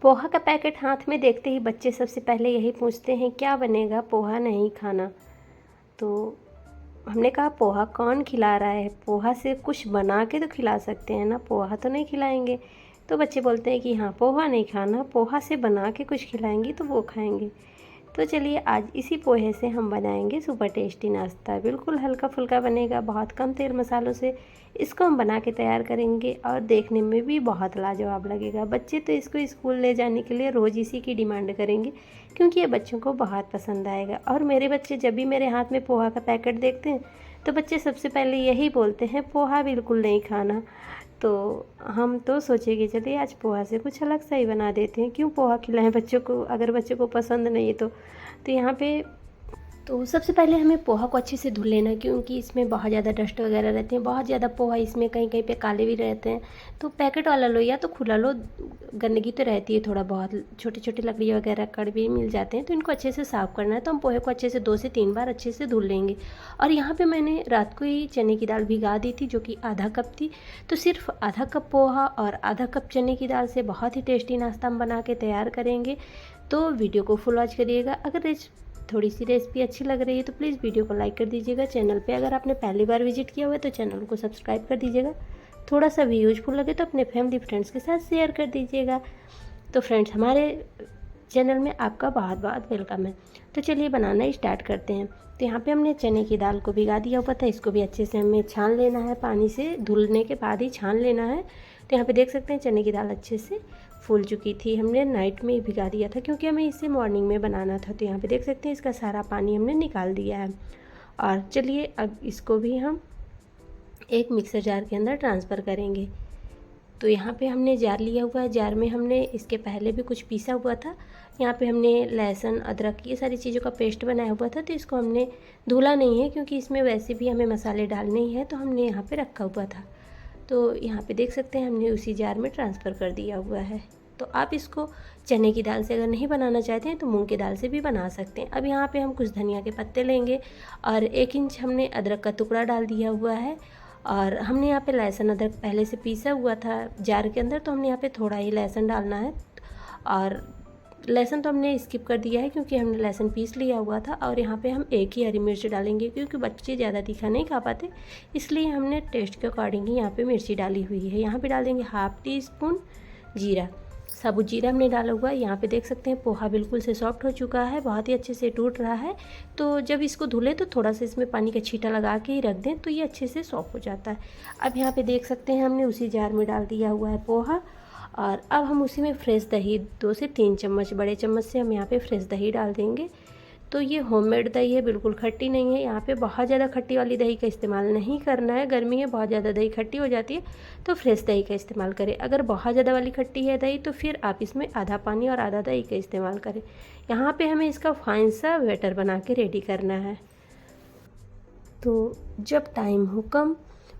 पोहा का पैकेट हाथ में देखते ही बच्चे सबसे पहले यही पूछते हैं क्या बनेगा, पोहा नहीं खाना। तो हमने कहा पोहा कौन खिला रहा है, पोहा से कुछ बना के तो खिला सकते हैं ना, पोहा तो नहीं खिलाएंगे। तो बच्चे बोलते हैं कि हाँ पोहा नहीं खाना, पोहा से बना के कुछ खिलाएंगी तो वो खाएंगे। तो चलिए आज इसी पोहे से हम बनाएंगे सुपर टेस्टी नाश्ता। बिल्कुल हल्का फुल्का बनेगा, बहुत कम तेल मसालों से इसको हम बना के तैयार करेंगे और देखने में भी बहुत लाजवाब लगेगा। बच्चे तो इसको स्कूल ले जाने के लिए रोज़ इसी की डिमांड करेंगे क्योंकि ये बच्चों को बहुत पसंद आएगा। और मेरे बच्चे जब भी मेरे हाथ में पोहा का पैकेट देखते हैं तो बच्चे सबसे पहले यही बोलते हैं पोहा बिल्कुल नहीं खाना। तो हम तो सोचे कि चलिए आज पोहा से कुछ अलग सा ही बना देते हैं, क्यों पोहा खिलाएं बच्चों को अगर बच्चों को पसंद नहीं है तो यहाँ पे तो सबसे पहले हमें पोहा को अच्छे से धुल लेना, क्योंकि इसमें बहुत ज़्यादा डस्ट वगैरह रहते हैं, बहुत ज़्यादा पोहा इसमें कहीं कहीं पे काले भी रहते हैं। तो पैकेट वाला लो या तो खुला लो, गंदगी तो रहती है थोड़ा बहुत, छोटे छोटे लकड़ी वगैरह कड़ भी मिल जाते हैं, तो इनको अच्छे से साफ़ करना है। तो हम पोहे को अच्छे से 2 से 3 बार अच्छे से धुल लेंगे। और यहाँ पर मैंने रात को ही चने की दाल भिगा दी थी जो कि आधा कप थी। तो सिर्फ आधा कप पोहा और आधा कप चने की दाल से बहुत ही टेस्टी नाश्ता हम बना के तैयार करेंगे। तो वीडियो को फुल वॉच करिएगा। अगर थोड़ी सी रेसिपी अच्छी लग रही है तो प्लीज़ वीडियो को लाइक कर दीजिएगा। चैनल पे अगर आपने पहली बार विजिट किया हुआ है तो चैनल को सब्सक्राइब कर दीजिएगा। थोड़ा सा भी यूजफुल लगे तो अपने फैमिली फ्रेंड्स के साथ शेयर कर दीजिएगा। तो फ्रेंड्स हमारे चैनल में आपका बहुत बहुत वेलकम है। तो चलिए बनाना स्टार्ट करते हैं। तो यहाँ पे हमने चने की दाल को भिगा दिया हुआ था, इसको भी अच्छे से हमें छान लेना है, पानी से धुलने के बाद ही छान लेना है। तो यहाँ पे देख सकते हैं चने की दाल अच्छे से फूल चुकी थी, हमने नाइट में भिगा दिया था क्योंकि हमें इसे मॉर्निंग में बनाना था। तो यहाँ पे देख सकते हैं इसका सारा पानी हमने निकाल दिया है। और चलिए अब इसको भी हम एक मिक्सर जार के अंदर ट्रांसफ़र करेंगे। तो यहाँ पे हमने जार लिया हुआ है, जार में हमने इसके पहले भी कुछ पीसा हुआ था। यहाँ पे हमने लहसुन अदरक ये सारी चीज़ों का पेस्ट बनाया हुआ था। तो इसको हमने धुला नहीं है क्योंकि इसमें वैसे भी हमें मसाले डालने ही है, तो हमने यहाँ पे रखा हुआ था। तो यहाँ पे देख सकते हैं हमने उसी जार में ट्रांसफ़र कर दिया हुआ है। तो आप इसको चने की दाल से अगर नहीं बनाना चाहते हैं तो मूंग की दाल से भी बना सकते हैं। अब यहाँ पे हम कुछ धनिया के पत्ते लेंगे और 1 इंच हमने अदरक का टुकड़ा डाल दिया हुआ है। और हमने यहाँ पे लहसुन अदरक पहले से पीसा हुआ था जार के अंदर, तो हमने यहाँ पे थोड़ा ही लहसुन डालना है। और लहसुन तो हमने स्किप कर दिया है क्योंकि हमने लहसुन पीस लिया हुआ था। और यहाँ पे हम एक ही हरी मिर्च डालेंगे क्योंकि बच्चे ज़्यादा तीखा नहीं खा पाते, इसलिए हमने टेस्ट के अकॉर्डिंग ही यहाँ पे मिर्ची डाली हुई है। यहाँ पे डाल देंगे ½ टी स्पून जीरा, साबुत जीरा हमने डाला हुआ है। यहाँ पे देख सकते हैं पोहा बिल्कुल से सॉफ्ट हो चुका है, बहुत ही अच्छे से टूट रहा है। तो जब इसको धुले तो थोड़ा सा इसमें पानी का छींटा लगा के ही रख दें तो ये अच्छे से सॉफ्ट हो जाता है। अब यहाँ पे देख सकते हैं हमने उसी जार में डाल दिया हुआ है पोहा। और अब हम उसी में फ्रेश दही 2 से 3 चम्मच, बड़े चम्मच से हम यहाँ पे फ्रेश दही डाल देंगे। तो ये होममेड दही है, बिल्कुल खट्टी नहीं है। यहाँ पे बहुत ज़्यादा खट्टी वाली दही का इस्तेमाल नहीं करना है, गर्मी है बहुत ज़्यादा दही खट्टी हो जाती है, तो फ्रेश दही का इस्तेमाल करें। अगर बहुत ज़्यादा वाली खट्टी है दही तो फिर आप इसमें आधा पानी और आधा दही का इस्तेमाल करें। यहाँ पे हमें इसका फाइन सा बैटर बना के रेडी करना है। तो जब टाइम हो कम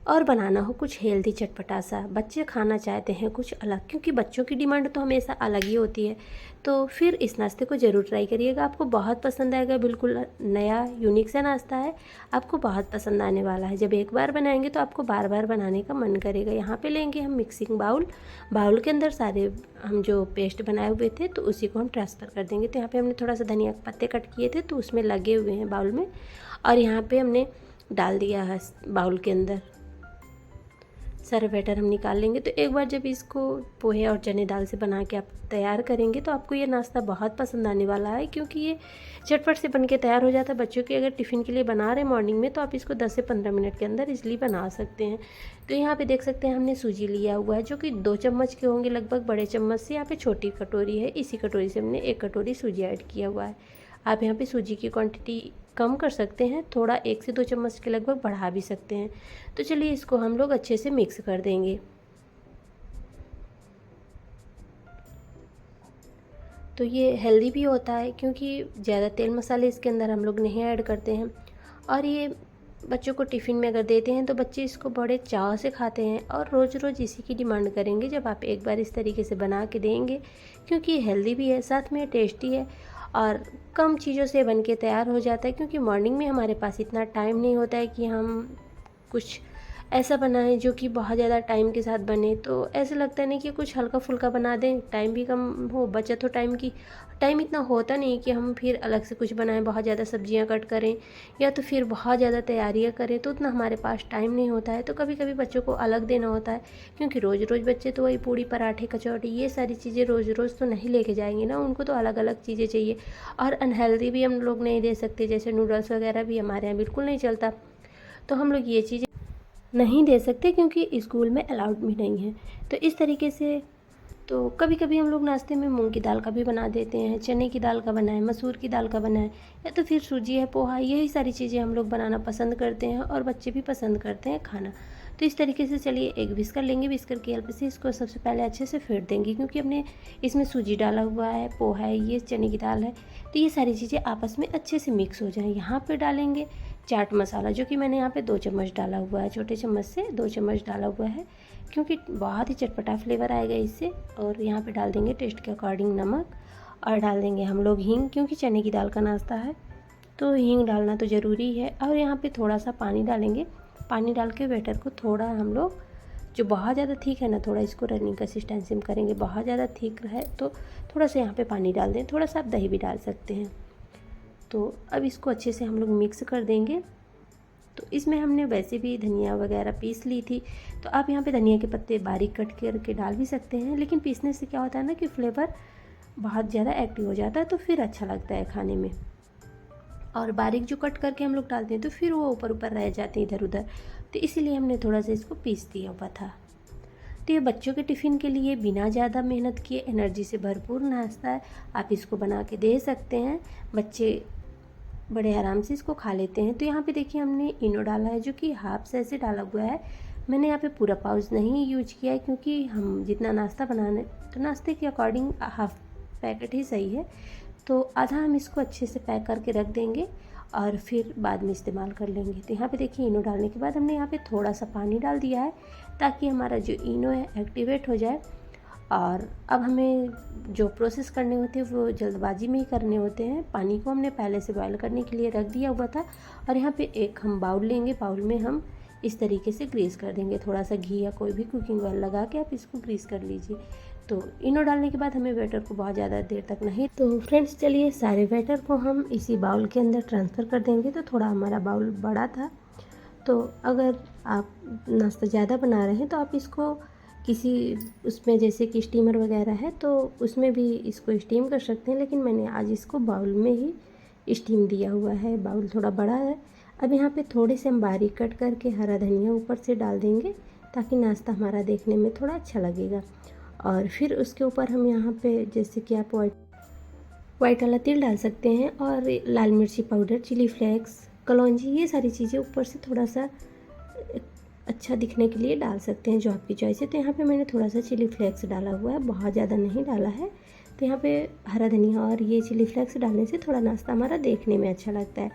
और बनाना हो कुछ हेल्दी चटपटा सा, बच्चे खाना चाहते हैं कुछ अलग, क्योंकि बच्चों की डिमांड तो हमेशा अलग ही होती है, तो फिर इस नाश्ते को ज़रूर ट्राई करिएगा, आपको बहुत पसंद आएगा। बिल्कुल नया यूनिक सा नाश्ता है, आपको बहुत पसंद आने वाला है। जब एक बार बनाएंगे तो आपको बार बार बनाने का मन करेगा। यहाँ पे लेंगे हम मिक्सिंग बाउल के अंदर सारे हम जो पेस्ट बनाए हुए थे तो उसी को हम ट्रांसफ़र कर देंगे। तो यहाँ पर हमने थोड़ा सा धनिया के पत्ते कट किए थे तो उसमें लगे हुए हैं बाउल में, और यहाँ पर हमने डाल दिया है बाउल के अंदर। सारा बैटर हम निकाल लेंगे। तो एक बार जब इसको पोहे और चने दाल से बना के आप तैयार करेंगे तो आपको ये नाश्ता बहुत पसंद आने वाला है, क्योंकि ये झटपट से बन के तैयार हो जाता है। बच्चों के अगर टिफ़िन के लिए बना रहे हैं मॉर्निंग में तो आप इसको 10 से 15 मिनट के अंदर इजली बना सकते हैं। तो यहाँ पे देख सकते हैं हमने सूजी लिया हुआ है जो कि 2 चम्मच के होंगे लगभग, बड़े चम्मच से। यहाँ पे छोटी कटोरी है, इसी कटोरी से हमने 1 कटोरी सूजी ऐड किया हुआ है। आप यहाँ पे सूजी की क्वांटिटी कम कर सकते हैं, थोड़ा 1 से 2 चम्मच के लगभग बढ़ा भी सकते हैं। तो चलिए इसको हम लोग अच्छे से मिक्स कर देंगे। तो ये हेल्दी भी होता है क्योंकि ज़्यादा तेल मसाले इसके अंदर हम लोग नहीं ऐड करते हैं। और ये बच्चों को टिफ़िन में अगर देते हैं तो बच्चे इसको बड़े चाव से खाते हैं और रोज़ रोज़ इसी की डिमांड करेंगे जब आप एक बार इस तरीके से बना के देंगे, क्योंकि ये हेल्दी भी है, साथ में टेस्टी है और कम चीज़ों से बन के तैयार हो जाता है। क्योंकि मॉर्निंग में हमारे पास इतना टाइम नहीं होता है कि हम कुछ ऐसा बनाएं जो कि बहुत ज़्यादा टाइम के साथ बने। तो ऐसा लगता है नहीं कि कुछ हल्का फुल्का बना दें, टाइम भी कम हो, बचत हो टाइम की। टाइम इतना होता नहीं कि हम फिर अलग से कुछ बनाएं, बहुत ज़्यादा सब्जियां कट करें या तो फिर बहुत ज़्यादा तैयारियां करें, तो उतना हमारे पास टाइम नहीं होता है। तो कभी कभी बच्चों को अलग देना होता है, क्योंकि रोज़ रोज़ बच्चे तो वही पूड़ी पराठे कचौड़ी ये सारी चीज़ें रोज़ रोज़ तो नहीं लेके जाएंगे ना, उनको तो अलग अलग चीज़ें चाहिए। और अनहेल्दी भी हम लोग नहीं दे सकते, जैसे नूडल्स वगैरह भी हमारे यहाँ बिल्कुल नहीं चलता, तो हम लोग ये चीज़ें नहीं दे सकते क्योंकि स्कूल में अलाउड भी नहीं है। तो इस तरीके से तो कभी कभी हम लोग नाश्ते में मूंग की दाल का भी बना देते हैं, चने की दाल का बनाए, मसूर की दाल का बनाए, या तो फिर सूजी है, पोहा, यही सारी चीज़ें हम लोग बनाना पसंद करते हैं और बच्चे भी पसंद करते हैं खाना। तो इस तरीके से चलिए एक विस्कर लेंगे, विस्कर की हेल्प से इसको सबसे पहले अच्छे से फेंट देंगे, क्योंकि हमने इसमें सूजी डाला हुआ है, पोहा है, ये चने की दाल है, तो ये सारी चीज़ें आपस में अच्छे से मिक्स हो जाएँ। यहाँ पर डालेंगे चाट मसाला, जो कि मैंने यहाँ पे 2 चम्मच डाला हुआ है, छोटे चम्मच से 2 चम्मच डाला हुआ है, क्योंकि बहुत ही चटपटा फ्लेवर आएगा इससे। और यहाँ पे डाल देंगे टेस्ट के अकॉर्डिंग नमक, और डाल देंगे हम लोग हींग, क्योंकि चने की दाल का नाश्ता है तो हींग डालना तो ज़रूरी है। और यहाँ पे थोड़ा सा पानी डालेंगे, पानी डाल के बैटर को थोड़ा हम लोग, जो बहुत ज़्यादा थिक है ना, थोड़ा इसको रनिंग कंसिस्टेंसी में करेंगे, बहुत ज़्यादा थिक है तो थोड़ा सा यहाँ पे पानी डाल दें, थोड़ा सा आप दही भी डाल सकते हैं। तो अब इसको अच्छे से हम लोग मिक्स कर देंगे। तो इसमें हमने वैसे भी धनिया वगैरह पीस ली थी, तो आप यहाँ पे धनिया के पत्ते बारीक कट करके डाल भी सकते हैं, लेकिन पीसने से क्या होता है ना कि फ्लेवर बहुत ज़्यादा एक्टिव हो जाता है, तो फिर अच्छा लगता है खाने में। और बारीक जो कट करके हम लोग डालते हैं तो फिर वो ऊपर ऊपर रह जाते हैं इधर उधर, तो इसीलिए हमने थोड़ा सा इसको पीस दिया हुआ था। तो ये बच्चों के टिफ़िन के लिए बिना ज़्यादा मेहनत किए एनर्जी से भरपूर नाश्ता है, आप इसको बना के दे सकते हैं, बच्चे बड़े आराम से इसको खा लेते हैं। तो यहाँ पे देखिए हमने इनो डाला है, जो कि हाफ से ऐसे डाला हुआ है, मैंने यहाँ पे पूरा पाउच नहीं यूज किया है, क्योंकि हम जितना नाश्ता बनाने, तो नाश्ते के अकॉर्डिंग हाफ पैकेट ही सही है। तो आधा हम इसको अच्छे से पैक करके रख देंगे और फिर बाद में इस्तेमाल कर लेंगे। तो यहाँ पे देखिए इनो डालने के बाद हमने यहाँ पे थोड़ा सा पानी डाल दिया है, ताकि हमारा जो इनो है एक्टिवेट हो जाए। और अब हमें जो प्रोसेस करने होते हैं वो जल्दबाजी में ही करने होते हैं। पानी को हमने पहले से बॉयल करने के लिए रख दिया हुआ था, और यहाँ पे एक हम बाउल लेंगे, बाउल में हम इस तरीके से ग्रीस कर देंगे, थोड़ा सा घी या कोई भी कुकिंग ऑयल लगा के आप इसको ग्रीस कर लीजिए। तो इनो डालने के बाद हमें बैटर को बहुत ज़्यादा देर तक नहीं, तो फ्रेंड्स चलिए सारे बैटर को हम इसी बाउल के अंदर ट्रांसफ़र कर देंगे। तो थोड़ा हमारा बाउल बड़ा था, तो अगर आप नाश्ता ज़्यादा बना रहे हैं तो आप इसको किसी उसमें, जैसे कि स्टीमर वगैरह है तो उसमें भी इसको स्टीम कर सकते हैं, लेकिन मैंने आज इसको बाउल में ही स्टीम दिया हुआ है, बाउल थोड़ा बड़ा है। अब यहाँ पे थोड़े से हम बारीक कट करके हरा धनिया ऊपर से डाल देंगे, ताकि नाश्ता हमारा देखने में थोड़ा अच्छा लगेगा। और फिर उसके ऊपर हम यहाँ पे, जैसे कि आप वाइट वाला तिल डाल सकते हैं, और लाल मिर्ची पाउडर, चिली फ्लेक्स, कलौंजी, ये सारी चीज़ें ऊपर से थोड़ा सा अच्छा दिखने के लिए डाल सकते हैं, जो आपकी चॉइस है। तो यहाँ पे मैंने थोड़ा सा चिली फ्लेक्स डाला हुआ है, बहुत ज़्यादा नहीं डाला है। तो यहाँ पे हरा धनिया और ये चिली फ्लेक्स डालने से थोड़ा नाश्ता हमारा देखने में अच्छा लगता है।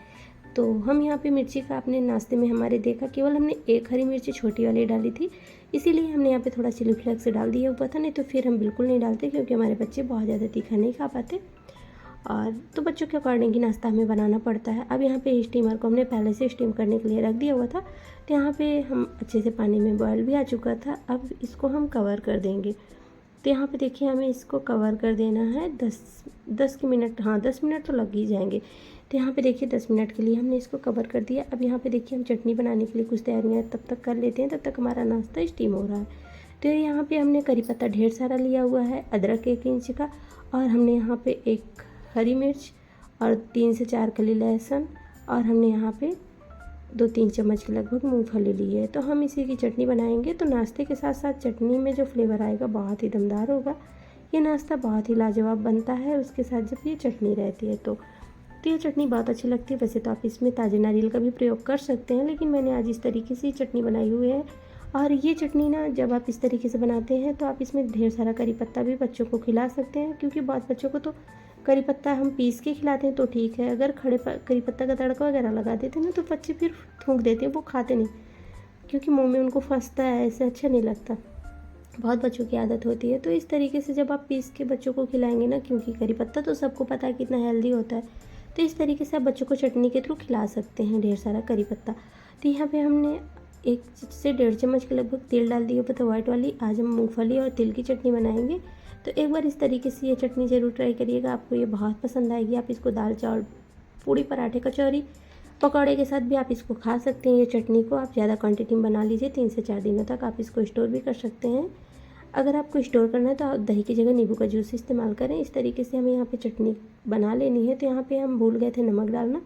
तो हम यहाँ पे मिर्ची का अपने नाश्ते में हमारे देखा, केवल हमने एक हरी मिर्ची छोटी वाली डाली थी, इसीलिए हमने यहाँ पे थोड़ा चिली फ्लेक्स डाल दिया हुआ था, नहीं तो फिर हम बिल्कुल नहीं डालते, क्योंकि हमारे बच्चे बहुत ज़्यादा तीखा नहीं खा पाते। और तो बच्चों के अकॉर्डिंग ही नाश्ता हमें बनाना पड़ता है। अब यहाँ पे स्टीमर को हमने पहले से स्टीम करने के लिए रख दिया हुआ था, तो यहाँ पे हम अच्छे से पानी में बॉयल भी आ चुका था। अब इसको हम कवर कर देंगे। तो यहाँ पे देखिए हमें इसको कवर कर देना है 10 मिनट, हाँ 10 मिनट तो लग ही जाएंगे। तो यहाँ पे देखिए 10 मिनट के लिए हमने इसको कवर कर दिया। अब यहाँ पे देखिए हम चटनी बनाने के लिए कुछ तैयारियाँ तब तक कर लेते हैं, तब तक हमारा नाश्ता स्टीम हो रहा है। तो यहाँ पे हमने करी पत्ता ढेर सारा लिया हुआ है, अदरक 1 इंच का, और हमने यहाँ पे 1 हरी मिर्च और 3 से 4 कली लहसुन, और हमने यहाँ पे 2-3 चम्मच के लगभग मूंगफली ली है। तो हम इसी की चटनी बनाएंगे। तो नाश्ते के साथ साथ चटनी में जो फ्लेवर आएगा बहुत ही दमदार होगा। ये नाश्ता बहुत ही लाजवाब बनता है उसके साथ जब ये चटनी रहती है। तो ये चटनी बहुत अच्छी लगती है। वैसे तो आप इसमें ताजे नारियल का भी प्रयोग कर सकते हैं, लेकिन मैंने आज इस तरीके से चटनी बनाई हुई है। और ये चटनी ना, जब आप इस तरीके से बनाते हैं तो आप इसमें ढेर सारा करी पत्ता भी बच्चों को खिला सकते हैं, क्योंकि बहुत बच्चों को तो करी पत्ता हम पीस के खिलाते हैं तो ठीक है, अगर खड़े करी पत्ता का तड़का वगैरह लगा देते हैं ना तो बच्चे फिर थूक देते हैं, वो खाते नहीं, क्योंकि मुंह में उनको फंसता है, ऐसे अच्छा नहीं लगता, बहुत बच्चों की आदत होती है। तो इस तरीके से जब आप पीस के बच्चों को खिलाएंगे ना, क्योंकि करी पत्ता तो सबको पता है कितना हेल्दी होता है, तो इस तरीके से आप बच्चों को चटनी के थ्रू खिला सकते हैं ढेर सारा करी पत्ता। तो यहाँ पे हमने 1 से 1.5 चम्मच के लगभग तेल डाल दिया था वाइट वाली। आज हम मूंगफली और तिल की चटनी बनाएंगे, तो एक बार इस तरीके से ये चटनी ज़रूर ट्राई करिएगा, आपको ये बहुत पसंद आएगी। आप इसको दाल चावल पूड़ी पराठे कचौरी पकौड़े के साथ भी आप इसको खा सकते हैं। ये चटनी को आप ज़्यादा क्वांटिटी में बना लीजिए, 3 से 4 दिनों तक आप इसको स्टोर भी कर सकते हैं। अगर आपको स्टोर करना है तो आप दही की जगह नींबू का जूस इस्तेमाल करें। इस तरीके से हमें यहाँ पे चटनी बना लेनी है। तो यहाँ पे हम भूल गए थे नमक डालना,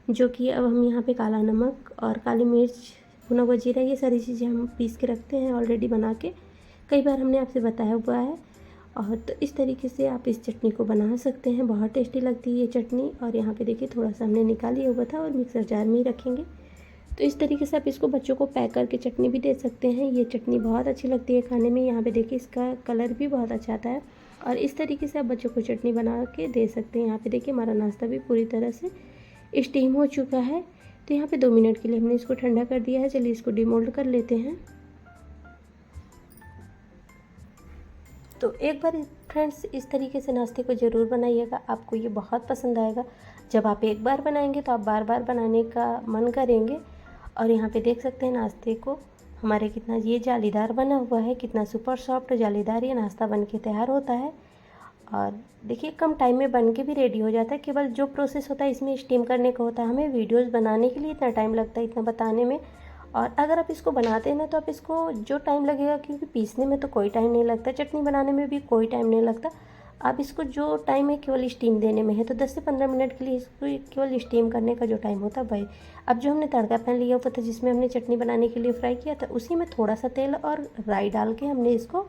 जो कि अब हम यहाँ पे काला नमक और काली मिर्च, भुना हुआ जीरा, ये सारी चीज़ें हम पीस के रखते हैं ऑलरेडी बना के, कई बार हमने आपसे बताया हुआ है। और तो इस तरीके से आप इस चटनी को बना सकते हैं, बहुत टेस्टी लगती है ये चटनी। और यहाँ पे देखिए थोड़ा सा हमने निकाल लिया हुआ था और मिक्सर जार में ही रखेंगे। तो इस तरीके से आप इसको बच्चों को पैक करके चटनी भी दे सकते हैं। ये चटनी बहुत अच्छी लगती है खाने में। यहाँ पे देखिए इसका कलर भी बहुत अच्छा आता है। और इस तरीके से आप बच्चों को चटनी बना के दे सकते हैं। यहाँ पे देखिए हमारा नाश्ता भी पूरी तरह से स्टीम हो चुका है। तो यहाँ पे 2 मिनट के लिए हमने इसको ठंडा कर दिया है। चलिए इसको डिमोल्ड कर लेते हैं। तो एक बार फ्रेंड्स इस तरीके से नाश्ते को ज़रूर बनाइएगा, आपको ये बहुत पसंद आएगा। जब आप एक बार बनाएंगे तो आप बार बार बनाने का मन करेंगे। और यहाँ पे देख सकते हैं नाश्ते को हमारे कितना ये जालीदार बना हुआ है, कितना सुपर सॉफ्ट जालीदार ये नाश्ता बन के तैयार होता है। और देखिए कम टाइम में बन के भी रेडी हो जाता है। केवल जो प्रोसेस होता है इसमें स्टीम करने का होता है। हमें वीडियोस बनाने के लिए इतना टाइम लगता है, इतना बताने में। और अगर आप इसको बनाते हैं ना तो आप इसको जो टाइम लगेगा, क्योंकि पीसने में तो कोई टाइम नहीं लगता, चटनी बनाने में भी कोई टाइम नहीं लगता। आप इसको जो टाइम है केवल स्टीम देने में है, तो 10 से 15 मिनट के लिए इसको केवल स्टीम करने का जो टाइम होता है वही। अब जो हमने तड़का पैन लिया हुआ था जिसमें हमने चटनी बनाने के लिए फ्राई किया था, उसी में थोड़ा सा तेल और राई डाल के हमने इसको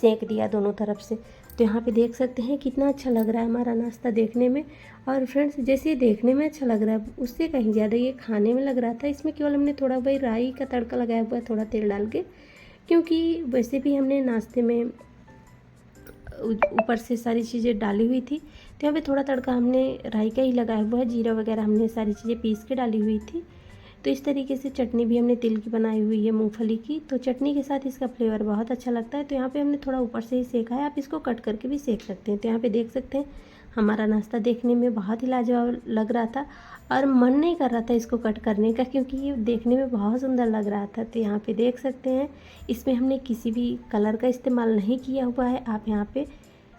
सेक दिया दोनों तरफ से। तो यहाँ पे देख सकते हैं कितना अच्छा लग रहा है हमारा नाश्ता देखने में। और फ्रेंड्स जैसे ये देखने में अच्छा लग रहा है, उससे कहीं ज़्यादा ये खाने में लग रहा था। इसमें केवल हमने थोड़ा वही राई का तड़का लगाया हुआ है, थोड़ा तेल डाल के, क्योंकि वैसे भी हमने नाश्ते में ऊपर से सारी चीज़ें डाली हुई थी। तो यहाँ पे थोड़ा तड़का हमने राई का ही लगाया हुआ है, जीरा वगैरह हमने सारी चीज़ें पीस के डाली हुई थी। तो इस तरीके से चटनी भी हमने तिल की बनाई हुई है, मूंगफली की। तो चटनी के साथ इसका फ्लेवर बहुत अच्छा लगता है। तो यहाँ पे हमने थोड़ा ऊपर से ही सेका है, आप इसको कट करके भी सेक सकते हैं। तो यहाँ पे देख सकते हैं हमारा नाश्ता देखने में बहुत ही लाजवाब लग रहा था और मन नहीं कर रहा था इसको कट करने का, क्योंकि ये देखने में बहुत सुंदर लग रहा था। तो यहाँ पे देख सकते हैं इसमें हमने किसी भी कलर का इस्तेमाल नहीं किया हुआ है। आप यहाँ पे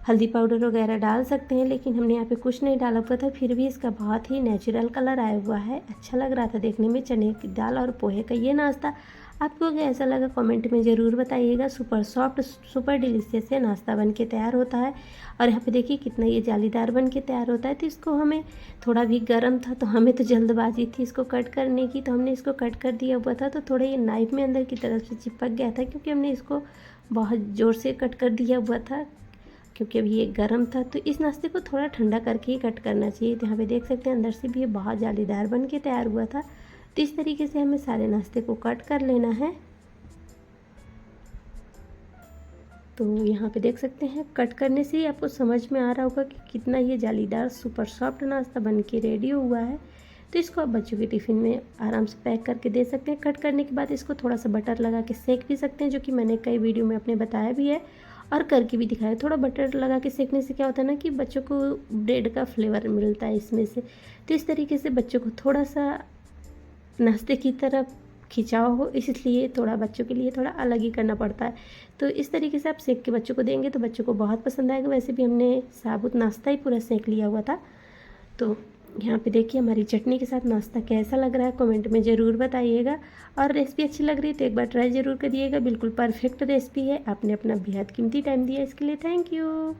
हल्दी पाउडर वगैरह डाल सकते हैं, लेकिन हमने यहाँ पे कुछ नहीं डाला हुआ था, फिर भी इसका बहुत ही नेचुरल कलर आया हुआ है। अच्छा लग रहा था देखने में। चने की दाल और पोहे का ये नाश्ता आपको कैसा लगा कमेंट में ज़रूर बताइएगा। सुपर सॉफ्ट सुपर डिलीशियस से नाश्ता बन के तैयार होता है। और यहाँ पे देखिए कितना ये जालीदार बन के तैयार होता है। तो इसको हमें थोड़ा भी गर्म था, तो हमें तो जल्दबाजी थी इसको कट करने की, तो हमने इसको कट कर दिया हुआ था। तो थोड़ा ये नाइफ में अंदर की तरफ से चिपक गया था, क्योंकि हमने इसको बहुत ज़ोर से कट कर दिया हुआ था, क्योंकि अभी ये गर्म था। तो इस नाश्ते को थोड़ा ठंडा करके ही कट करना चाहिए। तो यहाँ पे देख सकते हैं अंदर से भी ये बहुत जालीदार बन के तैयार हुआ था। तो इस तरीके से हमें सारे नाश्ते को कट कर लेना है। तो यहाँ पे देख सकते हैं कट करने से ही आपको समझ में आ रहा होगा कि कितना ये जालीदार सुपर सॉफ्ट नाश्ता बन के रेडी हुआ है। तो इसको आप बच्चों के टिफ़िन में आराम से पैक करके दे सकते हैं। कट करने के बाद इसको थोड़ा सा बटर लगा के सेक भी सकते हैं, जो कि मैंने कई वीडियो में अपने बताया भी है और करके भी दिखाया। थोड़ा बटर लगा के सेकने से क्या होता है ना कि बच्चों को ब्रेड का फ्लेवर मिलता है इसमें से। तो इस तरीके से बच्चों को थोड़ा सा नाश्ते की तरफ खिंचाव हो, इसलिए थोड़ा बच्चों के लिए थोड़ा अलग ही करना पड़ता है। तो इस तरीके से आप सेक के बच्चों को देंगे तो बच्चों को बहुत पसंद आएगा। वैसे भी हमने साबुत नाश्ता ही पूरा सेक लिया हुआ था। तो यहाँ पे देखिए हमारी चटनी के साथ नाश्ता कैसा लग रहा है कमेंट में ज़रूर बताइएगा। और रेसिपी अच्छी लग रही है तो एक बार ट्राई ज़रूर करिएगा। बिल्कुल परफेक्ट रेसिपी है। आपने अपना बेहद कीमती टाइम दिया, इसके लिए थैंक यू।